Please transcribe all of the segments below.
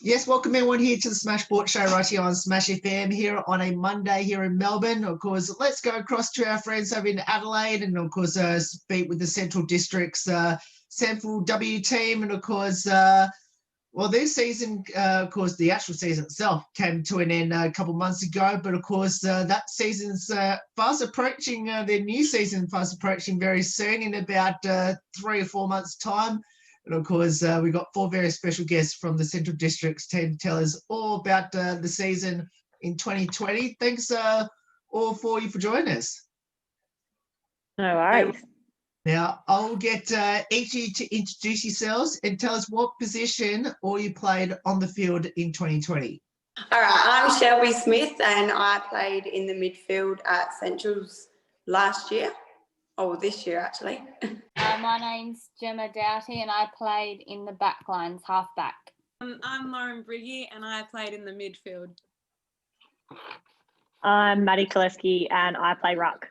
Yes, welcome everyone here to the Smash Sports Show right here on Smash FM here on a Monday here in Melbourne. Of course, let's go across to our friends over in Adelaide and, of course, speak with the Central District's SANFLW team. And, of course, this season, of course, the actual season itself came to an end a couple of months ago. But, of course, that season's fast approaching, the new season fast approaching very soon in about 3 or 4 months' time. And of course, we've got 4 very special guests from the Central District's team to tell us all about the season in 2020. Thanks all 4 of you for joining us. No worries. Now, I'll get each of you to introduce yourselves and tell us what position all you played on the field in 2020. All right, I'm Shelby Smith and I played in the midfield at Central's last year. Oh, this year actually. My name's Gemma Doughty and I played in the back lines, half back. I'm Lauren Briggy and I played in the midfield. I'm Maddie Koleski and I play ruck.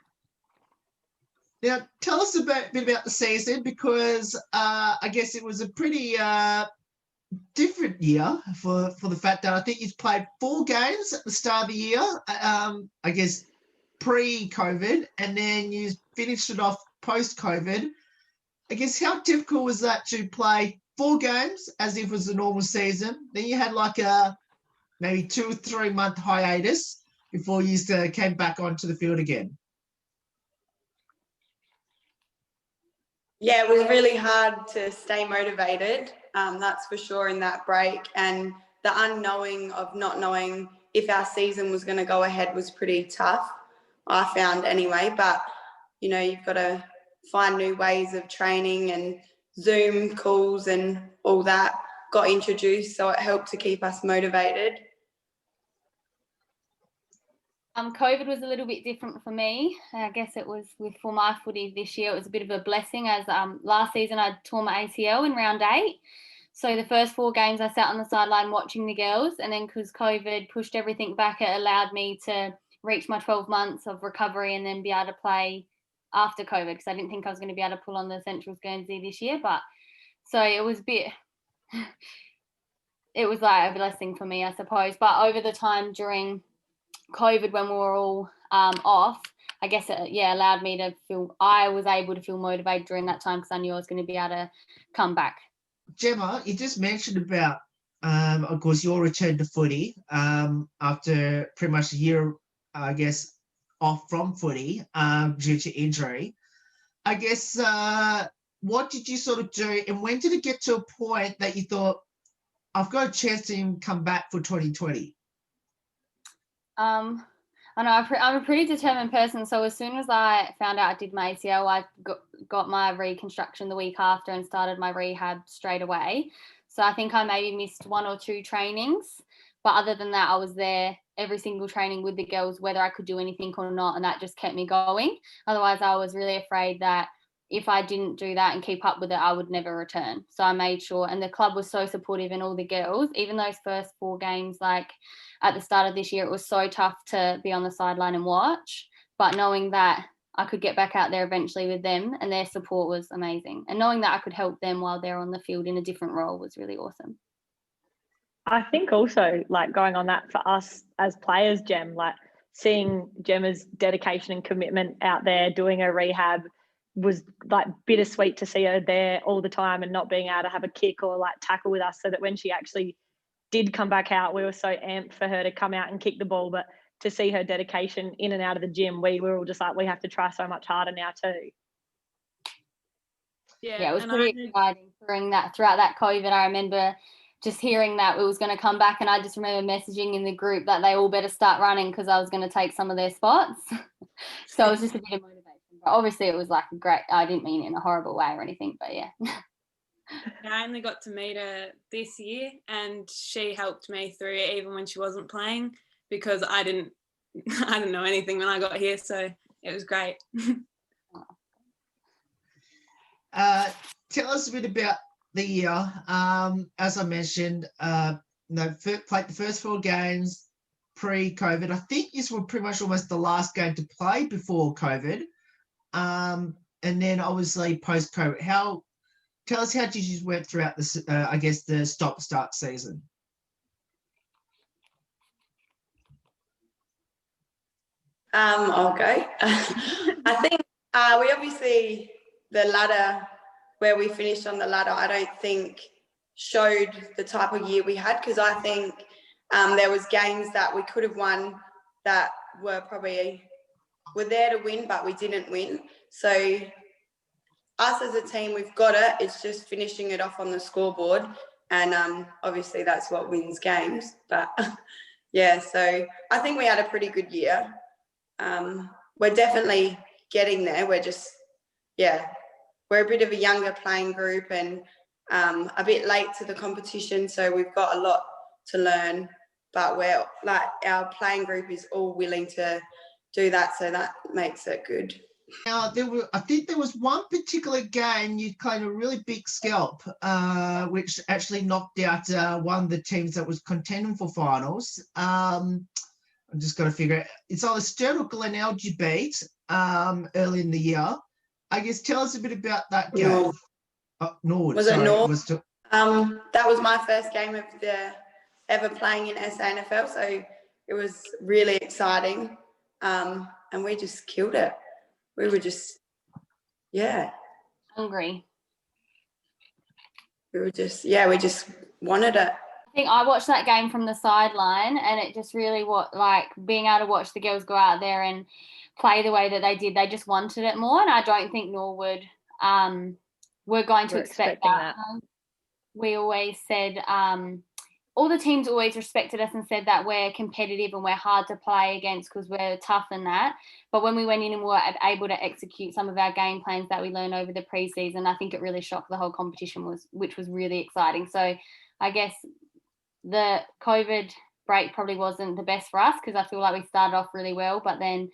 Now, tell us a bit about the season because I guess it was a pretty different year for the fact that I think you've played 4 games at the start of the year, I guess pre-COVID, and then you finished it off post-COVID. I guess how difficult was that to play 4 games as if it was a normal season? Then you had like a maybe 2 or 3 month hiatus before you came back onto the field again. Yeah, it was really hard to stay motivated, that's for sure, in that break. And the unknowing of not knowing if our season was going to go ahead was pretty tough, I found anyway. But, you know, you've got to find new ways of training, and Zoom calls and all that got introduced, so it helped to keep us motivated. COVID was a little bit different for me. I guess it was for my footy this year, it was a bit of a blessing as last season I tore my ACL in round 8. So the first 4 games I sat on the sideline watching the girls, and then because COVID pushed everything back, it allowed me to reach my 12 months of recovery and then be able to play after COVID, because I didn't think I was going to be able to pull on the Central's Guernsey this year. But so it was it was like a blessing for me, I suppose. But over the time during COVID, when we were all off, I guess it allowed me to feel, I was able to feel motivated during that time because I knew I was going to be able to come back. Gemma, you just mentioned about, of course, your return to footy after pretty much a year, I guess, off from footy due to injury. I guess, what did you sort of do, and when did it get to a point that you thought, I've got a chance to even come back for 2020? I know I'm a pretty determined person, so as soon as I found out I did my ACL, I got my reconstruction the week after and started my rehab straight away. So I think I maybe missed 1 or 2 trainings, but other than that, I was there every single training with the girls, whether I could do anything or not, and that just kept me going. Otherwise, I was really afraid that if I didn't do that and keep up with it, I would never return. So I made sure, and the club was so supportive, and all the girls, even those first 4 games, like at the start of this year, it was so tough to be on the sideline and watch, but knowing that I could get back out there eventually with them and their support was amazing. And knowing that I could help them while they're on the field in a different role was really awesome. I think also, like, going on that for us as players, Gem, like seeing Gemma's dedication and commitment out there doing her rehab was like bittersweet to see her there all the time and not being able to have a kick or like tackle with us, so that when she actually did come back out, we were so amped for her to come out and kick the ball. But to see her dedication in and out of the gym, we were all just like, we have to try so much harder now too. Yeah, it was pretty exciting throughout that COVID. I remember just hearing that it was going to come back, and I just remember messaging in the group that they all better start running because I was going to take some of their spots. So it was just a bit of motivation. But obviously it was like I didn't mean it in a horrible way or anything, but yeah. I only got to meet her this year, and she helped me through it even when she wasn't playing, because I didn't know anything when I got here, so it was great. Tell us a bit about the year. As I mentioned, played the first 4 games pre-COVID. I think this was pretty much almost the last game to play before COVID. And then obviously post-COVID. Tell us how did you went throughout this, I guess, the stop-start season? I'll go. I think we obviously, the ladder, where we finished on the ladder, I don't think showed the type of year we had, because I think there was games that we could have won that were there to win, but we didn't win. So us as a team, we've got it. It's just finishing it off on the scoreboard. And obviously that's what wins games. But yeah, so I think we had a pretty good year. We're definitely getting there. We're just, we're a bit of a younger playing group and a bit late to the competition. So we've got a lot to learn, but we're like, our playing group is all willing to do that. So that makes it good. Now, I think there was one particular game you kind of really big scalp, which actually knocked out one of the teams that was contending for finals. I'm just got to figure it. It's either Sturt or Glenelg you beat early in the year. I guess tell us a bit about that game. Norwood. Was it Norwood? That was my first game of ever playing in SANFL, so it was really exciting, and we just killed it. We were just, hungry. We just wanted it. I think I watched that game from the sideline, and it just really being able to watch the girls go out there and play the way that they did. They just wanted it more, and I don't think Norwood were going to expect that. We always said all the teams always respected us and said that we're competitive and we're hard to play against because we're tough and that. But when we went in and were able to execute some of our game plans that we learned over the preseason, I think it really shocked the whole competition, which was really exciting. So I guess the COVID break probably wasn't the best for us because I feel like we started off really well, but then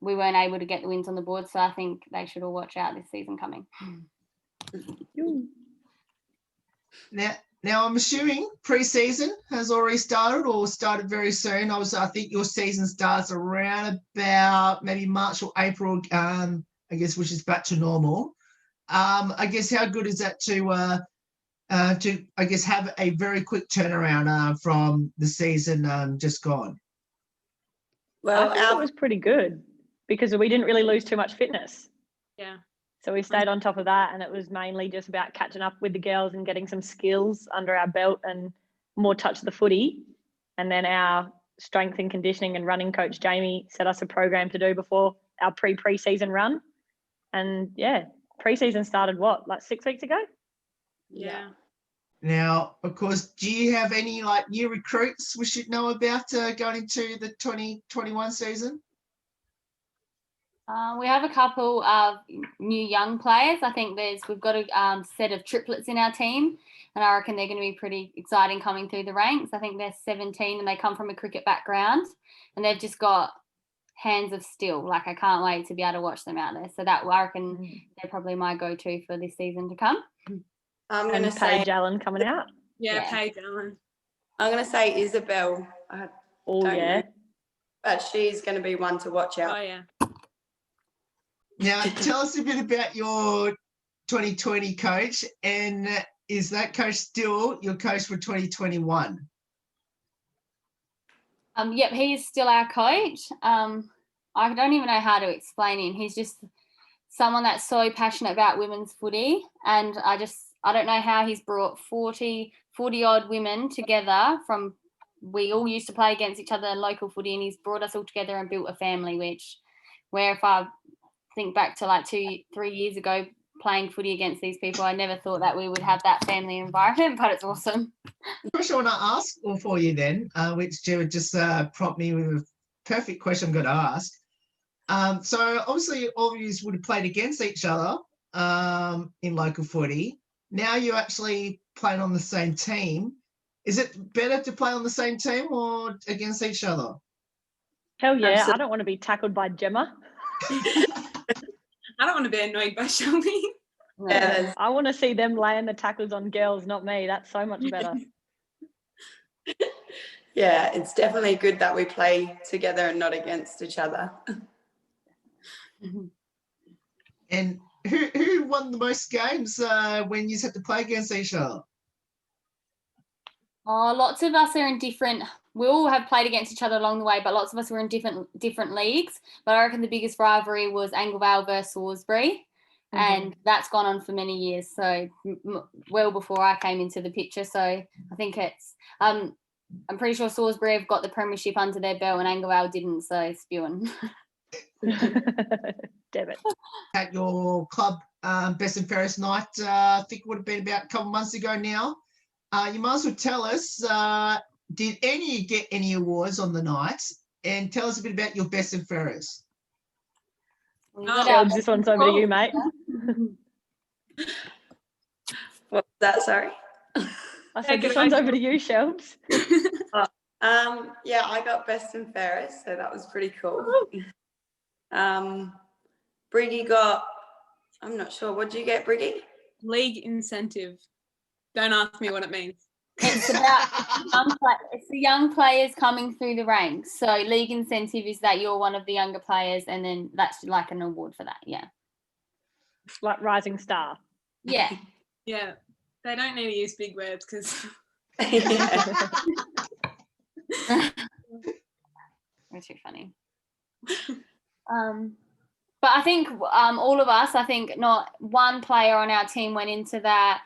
we weren't able to get the wins on the board. So I think they should all watch out this season coming. Now I'm assuming pre-season has already started or started very soon. I think your season starts around about maybe March or April, I guess, which is back to normal. I guess how good is that to I guess have a very quick turnaround from the season just gone? Well, I think it was pretty good because we didn't really lose too much fitness. Yeah. So we stayed on top of that, and it was mainly just about catching up with the girls and getting some skills under our belt and more touch of the footy. And then our strength and conditioning and running coach, Jamie, set us a program to do before our pre-season run. And pre-season started like 6 weeks ago? Yeah. Now, of course, do you have any new recruits we should know about going into the 2021 season? We have a couple of new young players. I think we've got a set of triplets in our team, and I reckon they're going to be pretty exciting coming through the ranks. I think they're 17 and they come from a cricket background, and they've just got hands of steel. I can't wait to be able to watch them out there. So that I reckon they're probably my go-to for this season to come. I'm going to say Paige Allen coming out. Yeah, Paige Allen. I'm going to say Isabel. Know, but she's going to be one to watch out. Oh, yeah. Now, tell us a bit about your 2020 coach, and is that coach still your coach for 2021? Yep, he is still our coach. I don't even know how to explain him. He's just someone that's so passionate about women's footy, and I don't know how he's brought 40 odd women together from, we all used to play against each other in local footy, and he's brought us all together and built a family, where if I think back to 2-3 years ago playing footy against these people, I never thought that we would have that family environment, but it's awesome. The question I want to ask for you then, which Gemma just prompted me with a perfect question I'm going to ask. So obviously all of you would have played against each other in local footy. Now you're actually playing on the same team. Is it better to play on the same team or against each other? Hell yeah, I don't want to be tackled by Gemma. I don't want to be annoyed by Shelby. Yeah, I want to see them laying the tackles on girls, not me. That's so much better. Yeah, it's definitely good that we play together and not against each other. And who won the most games when you had to play against each other? Oh, lots of us are in different we all have played against each other along the way, but lots of us were in different leagues. But I reckon the biggest rivalry was Anglevale versus Salisbury, and that's gone on for many years. So well before I came into the picture. So I think it's I'm pretty sure Salisbury have got the premiership under their belt and Anglevale didn't. So spewing. Damn it. At your club best and fairest night, I think it would have been about a couple months ago now. You might as well tell us, did any of you get any awards on the night? And tell us a bit about your best and fairest. Shelbs, this one's over to you, mate. What's that? Sorry. I said this one's over to you, Shelbs. Yeah, I got best and fairest, so that was pretty cool. Briggy got, I'm not sure, what did you get, Briggy? League incentive. Don't ask me what it means. It's about it's the young players coming through the ranks. So league incentive is that you're one of the younger players, and then that's like an award for that. Yeah. Like rising star. Yeah. Yeah. They don't need to use big words because That's too funny. But I think all of us, I think not one player on our team went into that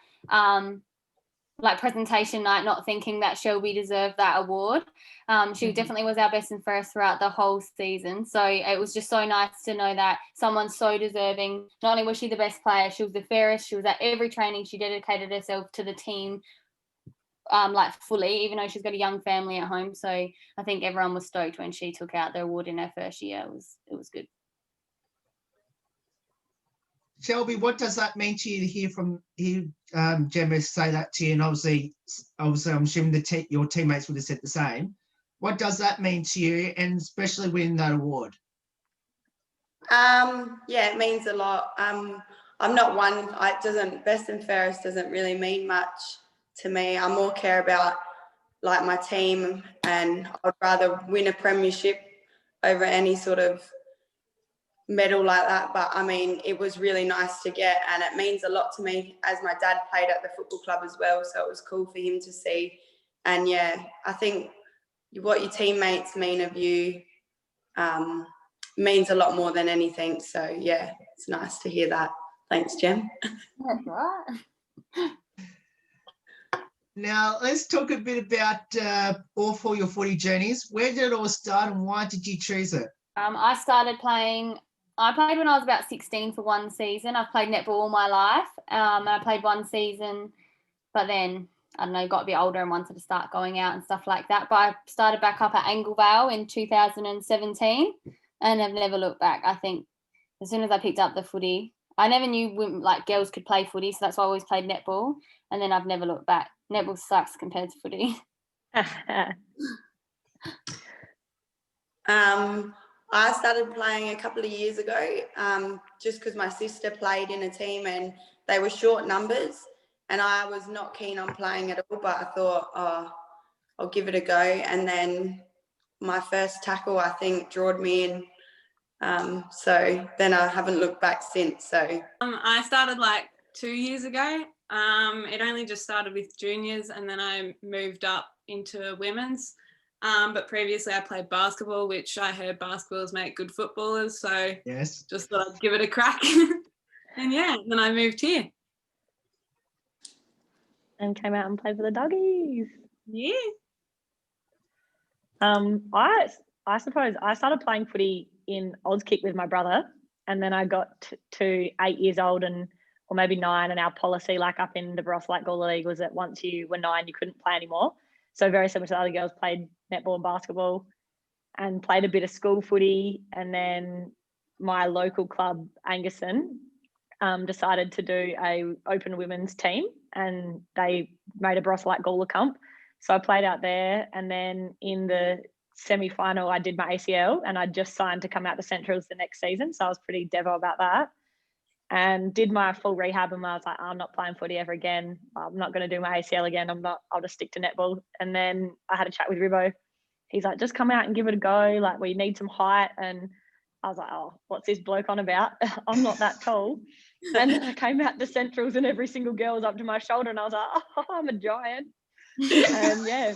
like presentation night not thinking that Shelby deserved that award. She definitely was our best and fairest throughout the whole season. So it was just so nice to know that someone's so deserving. Not only was she the best player, she was the fairest. She was at every training. She dedicated herself to the team like fully, even though she's got a young family at home. So I think everyone was stoked when she took out the award in her first year. It was good. Shelby, what does that mean to you to hear Gemma say that to you? And obviously I'm assuming your teammates would have said the same. What does that mean to you, and especially winning that award? Yeah, it means a lot. I'm not one. Best and fairest doesn't really mean much to me. I more care about like my team, and I'd rather win a premiership over any sort of medal like that. But I mean, it was really nice to get, and it means a lot to me as my dad played at the football club as well, so it was cool for him to see. And yeah, I think what your teammates mean of you means a lot more than anything. So yeah, it's nice to hear that. Thanks, Jem. That's right. Now let's talk a bit about all four your footy journeys. Where did it all start, and why did you choose it? I played when I was about 16 for one season. I've played netball all my life, and I played one season, but then, I don't know, got a bit older and wanted to start going out and stuff like that. But I started back up at Anglevale in 2017, and I've never looked back. I think as soon as I picked up the footy, I never knew women, like girls could play footy, so that's why I always played netball, and then I've never looked back. Netball sucks compared to footy. I started playing a couple of years ago just because my sister played in a team and they were short numbers, and I was not keen on playing at all, but I thought, I'll give it a go. And then my first tackle, I think, drawed me in. So then I haven't looked back since. So I started like 2 years ago. It only just started with juniors, and then I moved up into women's. But previously I played basketball, which I heard basketballs make good footballers. So yes, just thought I'd give it a crack. And yeah, then I moved here. And came out and played for the doggies. Yeah. I suppose I started playing footy in Auskick with my brother, and then I got to 8 years old or maybe 9, and our policy like up in the Barossa Lake Gawler League was that once you were 9 you couldn't play anymore. So very similar to the other girls, played netball and basketball and played a bit of school footy. And then my local club, Angerson, decided to do a open women's team, and they made a Barossa Lake Gawler comp. So I played out there, and then in the semi-final I did my ACL, and I just signed to come out to Centrals the next season. So I was pretty devo about that, and did my full rehab, and I was like, I'm not playing footy ever again. I'm not going to do my ACL again. I'll just stick to netball. And then I had a chat with Ribbo. He's like, just come out and give it a go. Like, we need some height. And I was like, oh, what's this bloke on about? I'm not that tall. And then I came out to Centrals, and every single girl was up to my shoulder, and I was like, oh, I'm a giant. And yeah,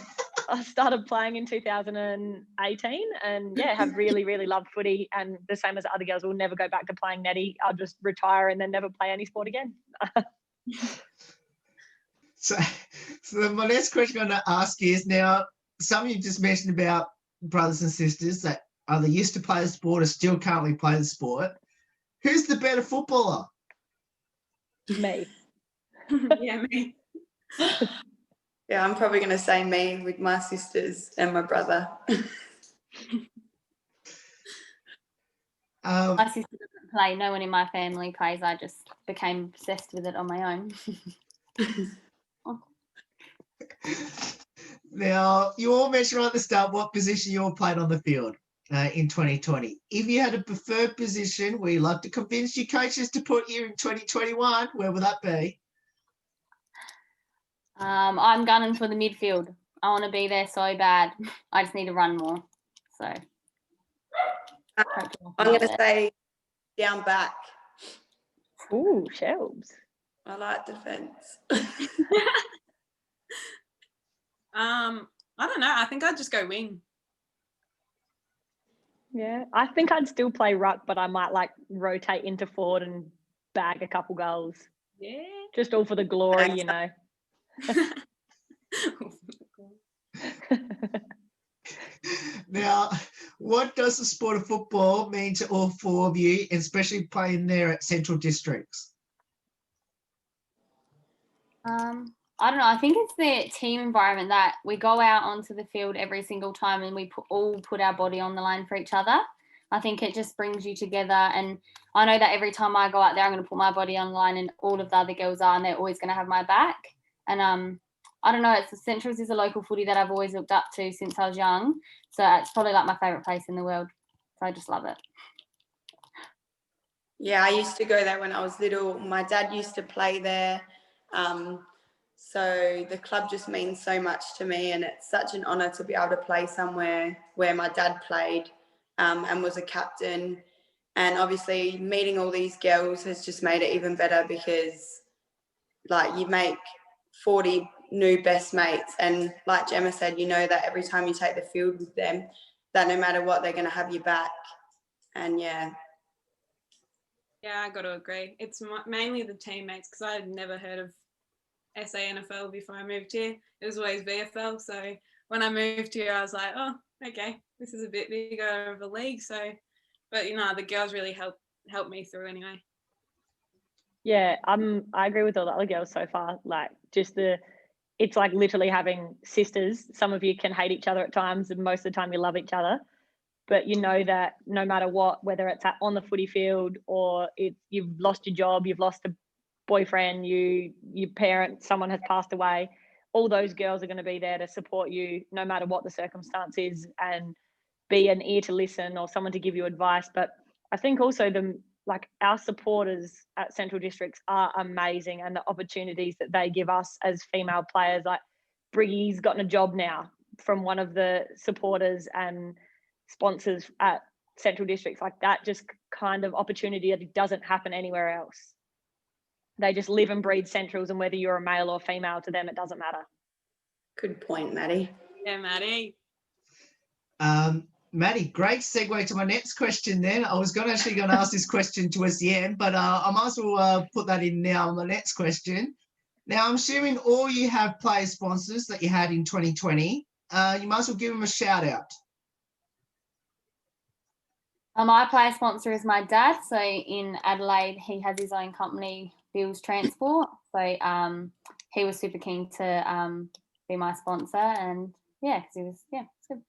I started playing in 2018 and yeah, have really, really loved footy, and the same as the other girls, will never go back to playing netty. I'll just retire and then never play any sport again. So my next question I'm going to ask is, now, some you just mentioned about brothers and sisters that either used to play the sport or still currently play the sport. Who's the better footballer? Me. Yeah, me. Yeah, I'm probably going to say me with my sisters and my brother. My sister doesn't play. No one in my family plays. I just became obsessed with it on my own. Now, you all mentioned right at the start what position you all played on the field in 2020. If you had a preferred position where you like to convince your coaches to put you in 2021, where would that be? I'm gunning for the midfield. I want to be there so bad. I just need to run more. So I'm going to say down back. Ooh, shelves. I like defence. I don't know. I think I'd just go wing. Yeah, I think I'd still play ruck, but I might like rotate into forward and bag a couple goals. Yeah. Just all for the glory, you know. Now, what does the sport of football mean to all four of you, especially playing there at Central Districts? I don't know. I think it's the team environment that we go out onto the field every single time and we all put our body on the line for each other. I think it just brings you together. And I know that every time I go out there, I'm going to put my body on the line, and all of the other girls are, and they're always going to have my back. And I don't know, it's the Centrals is a local footy that I've always looked up to since I was young. So it's probably like my favourite place in the world. So I just love it. Yeah, I used to go there when I was little. My dad used to play there. So the club just means so much to me, and it's such an honour to be able to play somewhere where my dad played and was a captain. And obviously meeting all these girls has just made it even better, because like you make 40 new best mates, and like Gemma said, you know that every time you take the field with them, that no matter what, they're going to have you back. And yeah, I got to agree. It's mainly the teammates, because I had never heard of SANFL before I moved here. It was always VFL. So when I moved here, I was like, oh, okay, this is a bit bigger of a league. So, but you know, the girls really helped me through anyway. Yeah, I agree with all the other girls so far. Like, it's like literally having sisters. Some of you can hate each other at times, and most of the time you love each other. But you know that no matter what, whether it's on the footy field or you've lost your job, you've lost a boyfriend, your parent, someone has passed away, all those girls are going to be there to support you no matter what the circumstance is, and be an ear to listen or someone to give you advice. But I think also our supporters at Central Districts are amazing, and the opportunities that they give us as female players, like Briggy's gotten a job now from one of the supporters and sponsors at Central Districts. Like that just kind of opportunity that doesn't happen anywhere else. They just live and breathe Centrals, and whether you're a male or female, to them it doesn't matter. good point, Maddie. Yeah, Maddie. Maddie, great segue to my next question then. I was going to ask this question towards the end, but I might as well put that in now, my next question. Now, I'm assuming all you have player sponsors that you had in 2020. You might as well give them a shout out. My player sponsor is my dad. So in Adelaide, he has his own company, Bill's Transport. So he was super keen to be my sponsor, and it's good.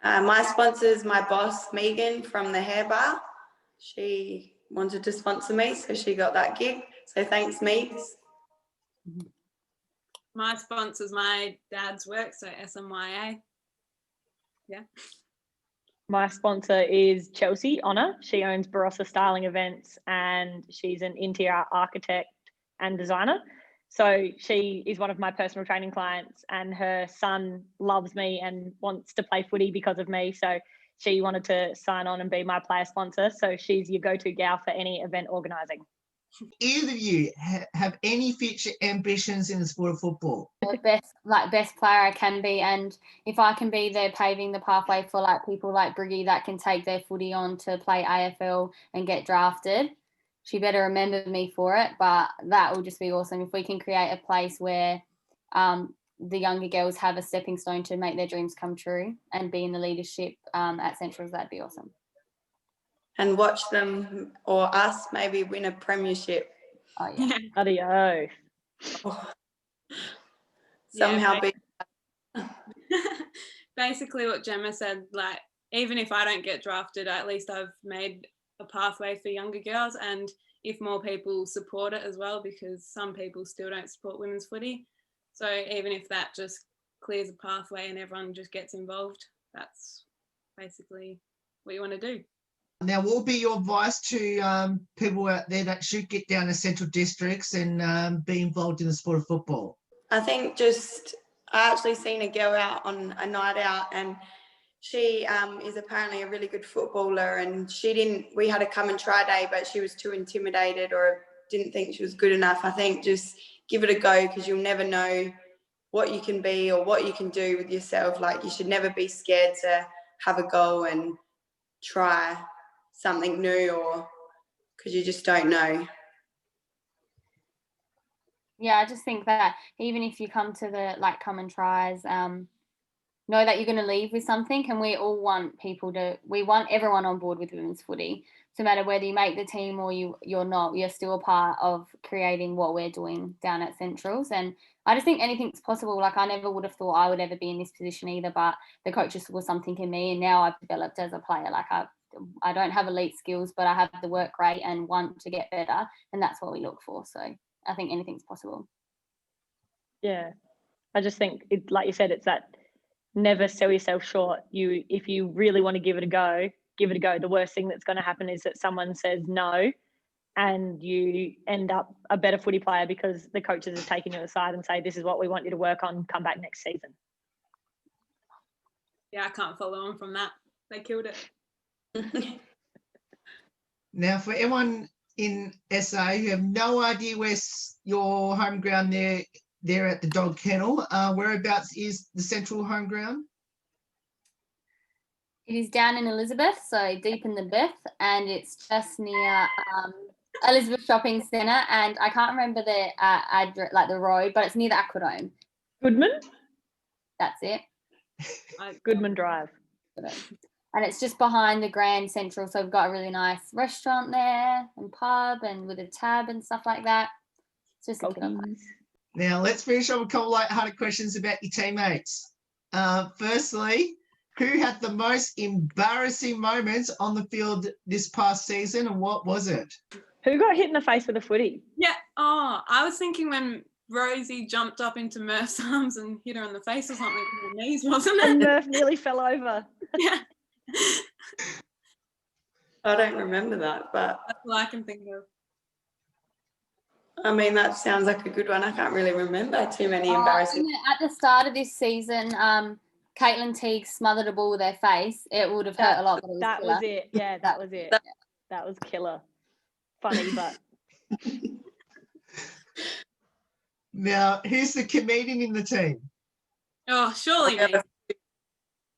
My sponsor is my boss, Megan, from the hair bar. She wanted to sponsor me, so she got that gig. So thanks, Megs. My sponsor's my dad's work, so SMYA. Yeah. My sponsor is Chelsea Honor. She owns Barossa Styling Events, and she's an interior architect and designer. So she is one of my personal training clients, and her son loves me and wants to play footy because of me. So she wanted to sign on and be my player sponsor. So she's your go-to gal for any event organising. Either of you have any future ambitions in the sport of football? The best player I can be, and if I can be there paving the pathway for like people like Briggy that can take their footy on to play AFL and get drafted, she better remember me for it. But that will just be awesome if we can create a place where the younger girls have a stepping stone to make their dreams come true and be in the leadership at Centrals. That'd be awesome. And watch them or us maybe win a premiership. Oh yeah. Adios. Oh. Somehow be. Basically what Gemma said, like, even if I don't get drafted, at least I've made a pathway for younger girls, and if more people support it as well, because some people still don't support women's footy. So even if that just clears a pathway and everyone just gets involved, that's basically what you want to do. Now, what will be your advice to people out there that should get down to central districts and be involved in the sport of football? I think I actually seen a girl out on a night out, and she is apparently a really good footballer, and we had a come and try day, but she was too intimidated or didn't think she was good enough. I think just give it a go, because you'll never know what you can be or what you can do with yourself. Like, you should never be scared to have a go and try something new, or because you just don't know. Yeah, I just think that even if you come to the come and tries, know that you're going to leave with something, and we all want we want everyone on board with women's footy. So no matter whether you make the team or you're not, you're still a part of creating what we're doing down at Centrals. And I just think anything's possible. Like, I never would have thought I would ever be in this position either, but the coaches saw something in me, and now I've developed as a player. Like, I don't have elite skills, but I have the work rate and want to get better, and that's what we look for. So I think anything's possible. Yeah, I just think like you said, it's that never sell yourself short. If you really want to give it a go, give it a go. The worst thing that's going to happen is that someone says no, and you end up a better footy player because the coaches have taken you aside and say, this is what we want you to work on, come back next season. Yeah, I can't follow on from that. They killed it. Now, for everyone in SA who have no idea where's your home ground there at the dog kennel, whereabouts is the central home ground? It is down in Elizabeth, so deep in the Beth, and it's just near Elizabeth Shopping Centre, and I can't remember the address, like the road, but it's near the Aquadome. Goodman? That's it. Goodman Drive. And it's just behind the Grand Central, so we've got a really nice restaurant there and pub and with a tab and stuff like that. It's just a killer place. Now, let's finish up with a couple of light-hearted questions about your teammates. Firstly, who had the most embarrassing moments on the field this past season, and what was it? Who got hit in the face with a footy? Yeah. Oh, I was thinking when Rosie jumped up into Murph's arms and hit her in the face or something with her knees, wasn't it? And Murph nearly fell over. Yeah. I don't remember that, but That's all I can think of. I mean, that sounds like a good one. I can't really remember too many embarrassing. At the start of this season, Caitlin Teague smothered a ball with her face. It would have hurt a lot. But that was it. Yeah, that was it. That was killer. Funny, but. Now, who's the comedian in the team? Oh, surely me.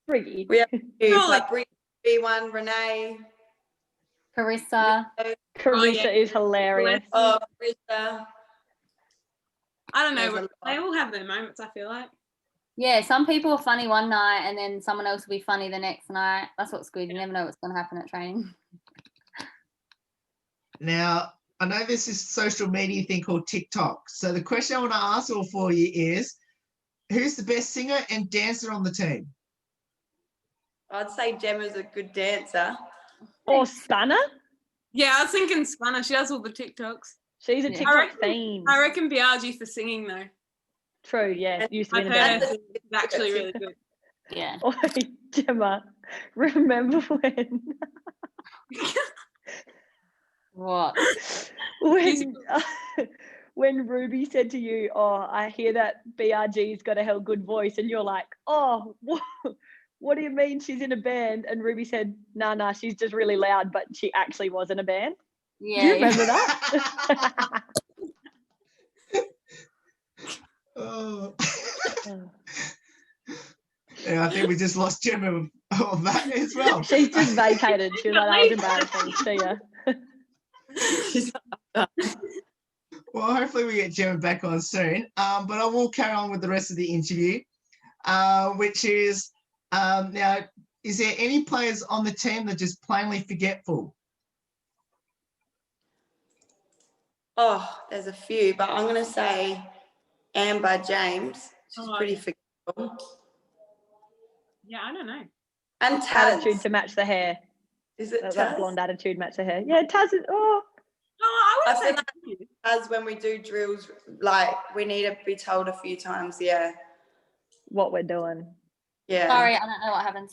Briggy. We have Surely. B1, Renee. Carissa. Carissa is hilarious. Oh, Carissa. I don't know. They all have their moments, I feel like. Yeah, some people are funny one night and then someone else will be funny the next night. That's what's good. You never know what's going to happen at training. Now, I know there's this social media thing called TikTok. So the question I want to ask all for you is, who's the best singer and dancer on the team? I'd say Gemma's a good dancer. Or Spanner? Yeah, I was thinking Spanner. She does all the TikToks. She's a TikTok fiend. I reckon Biaggi for singing, though. True, yeah. Used to be in a I've heard band. it's actually really good. Yeah. Oh, Gemma, remember when... What? When Ruby said to you, oh, I hear that BRG's got a hell good voice, and you're like, oh, what do you mean she's in a band? And Ruby said, nah, she's just really loud, but she actually was in a band. Yeah. Do you remember that? Oh. Yeah, I think we just lost Gemma of that as well. She's just vacated. She was like, that was embarrassing. See ya. Well, hopefully we get Gemma back on soon. But I will carry on with the rest of the interview, which is now, is there any players on the team that are just plainly forgetful? Oh, there's a few, but I'm going to say Amber James. She's pretty forgetful. Yeah, I don't know. And Taz. Attitude to match the hair. Is it That Taz? blonde attitude match the hair. Yeah, Taz is, Oh, I I would feel say like Taz, when we do drills, like we need to be told a few times, yeah. what we're doing. Yeah. Sorry, I don't know what happens.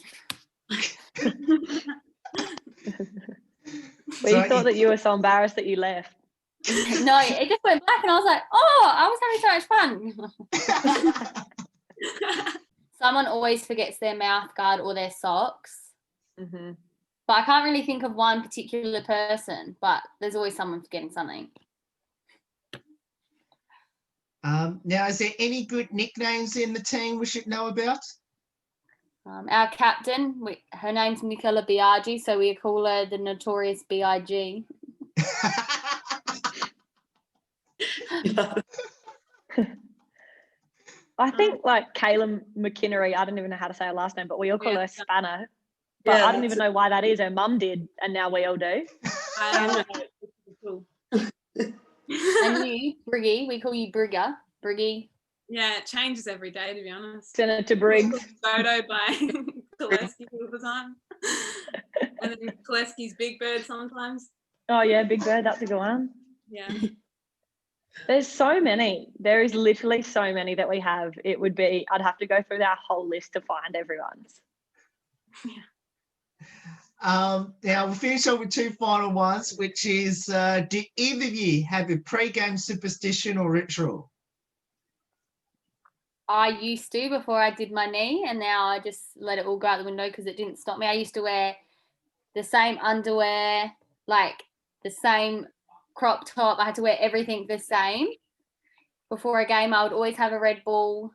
We thought that you were so embarrassed that you left. No, it just went black and I was like, oh, I was having so much fun. Someone always forgets their mouth guard or their socks. Mm-hmm. But I can't really think of one particular person, but there's always someone forgetting something. Now, is there any good nicknames in the team we should know about? Our captain, her name's Nicola Biaggi, so we call her the notorious B.I.G. I think like Kayla McKinnery, I don't even know how to say her last name, but we all call her Spanner. But Yeah, I don't even know why that is. Her mum did, and now we all do. I don't know. And you, Briggy, we call you Brigger. Briggy. Yeah, it changes every day, to be honest. Senator Briggs. Photo by Koleski all the time. And then Koleski's Big Bird sometimes. Oh yeah, Big Bird, that's a good one. Yeah. There's so many. There is literally so many that we have. It would be, I'd have to go through our whole list to find everyone's. Now we'll finish off with two final ones, which is, do either of you have a pre-game superstition or ritual? I used to before I did my knee, and now I just let it all go out the window because it didn't stop me. I used to wear the same underwear, like the same crop top. I had to wear everything the same. Before a game, I would always have a Red Bull.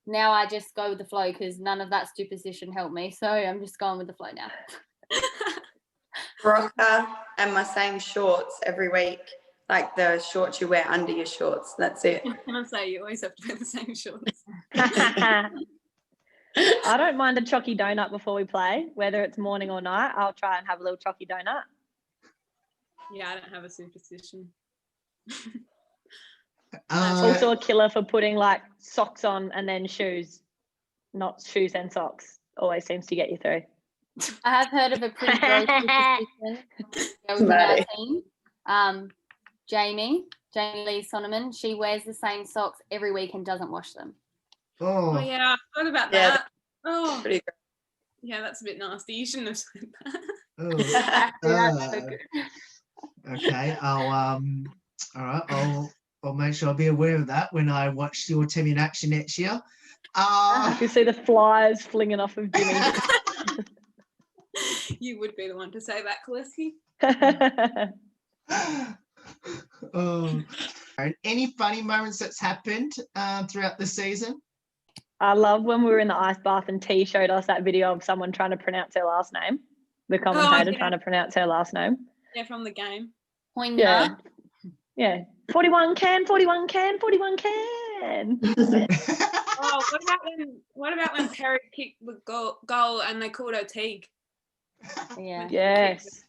Now I just go with the flow because none of that superstition helped me. So I'm just going with the flow now. Rocker and my same shorts every week, like the shorts you wear under your shorts. That's it. Can I say you always have to wear the same shorts? I don't mind a chalky donut before we play, whether it's morning or night. I'll try and have a little chalky donut. Yeah, I don't have a superstition. Also a killer for putting like socks on and then shoes, not shoes and socks. Always seems to get you through. I have heard of a pretty gross superstition. Girls in our team. Jamie Lee Sonneman, she wears the same socks every week and doesn't wash them. Oh yeah, I thought about Yeah, that. Oh, pretty great. Yeah, that's a bit nasty. You shouldn't have said that. Okay, all right, I'll make sure I'll be aware of that when I watch your team in action next year. You can see the flies flinging off of Jimmy. You would be the one to say that, Koleski. Any funny moments that's happened throughout the season? I love when we were in the ice bath and T showed us that video of someone trying to pronounce her last name. The commentator trying to pronounce her last name. Yeah, from the game. Yeah. Yeah. 41 can, 41 can, 41 can. Oh, what about when Perry kicked the goal and they called her Teague? Yeah. Yes.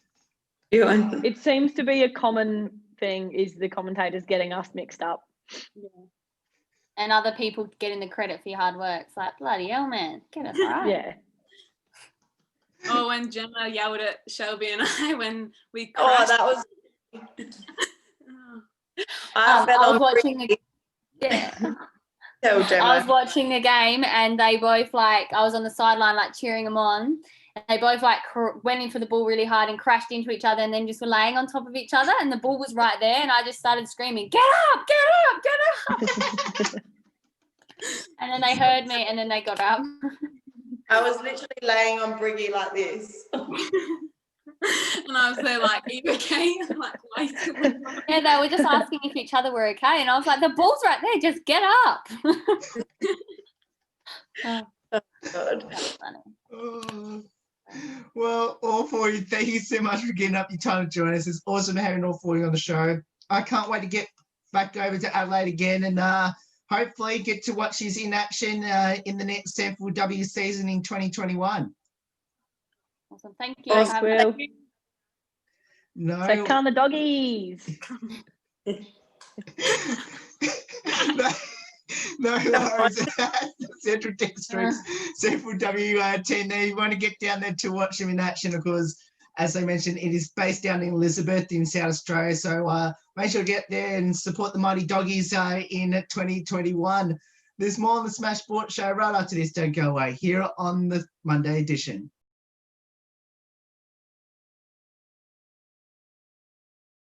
It seems to be a common thing is the commentators getting us mixed up. Yeah. And other people getting the credit for your hard work. It's like, bloody hell, man. Get us right. Yeah. Oh, when Gemma yelled at Shelby and I when we Oh, crashed. that was... I was watching the... Yeah. I was watching the game and they both I was on the sideline cheering them on, and they both went in for the ball really hard and crashed into each other and then just were laying on top of each other, and the ball was right there and I just started screaming, get up, get up, get up. And then they heard me and then they got up. I was literally laying on Briggy like this. And I was there like, are you okay? I'm like, Yeah, they were just asking if each other were okay, and I was like, the ball's right there, just get up. Oh, God. that's funny. Oh. Well, all four of you, thank you so much for getting up your time to join us. It's awesome having all four of you on the show. I can't wait to get back over to Adelaide again and hopefully get to watch you in action in the next SANFLW season in 2021. Awesome. Thank you. Thanks, Have- Will. No, So come the doggies. no worries. Central District's SANFLW team there. You want to get down there to watch them in action, of course. As I mentioned, it is based down in Elizabeth in South Australia. So make sure to get there and support the Mighty Doggies in 2021. There's more on the Smash Sports Show right after this. Don't go away here on the Monday edition.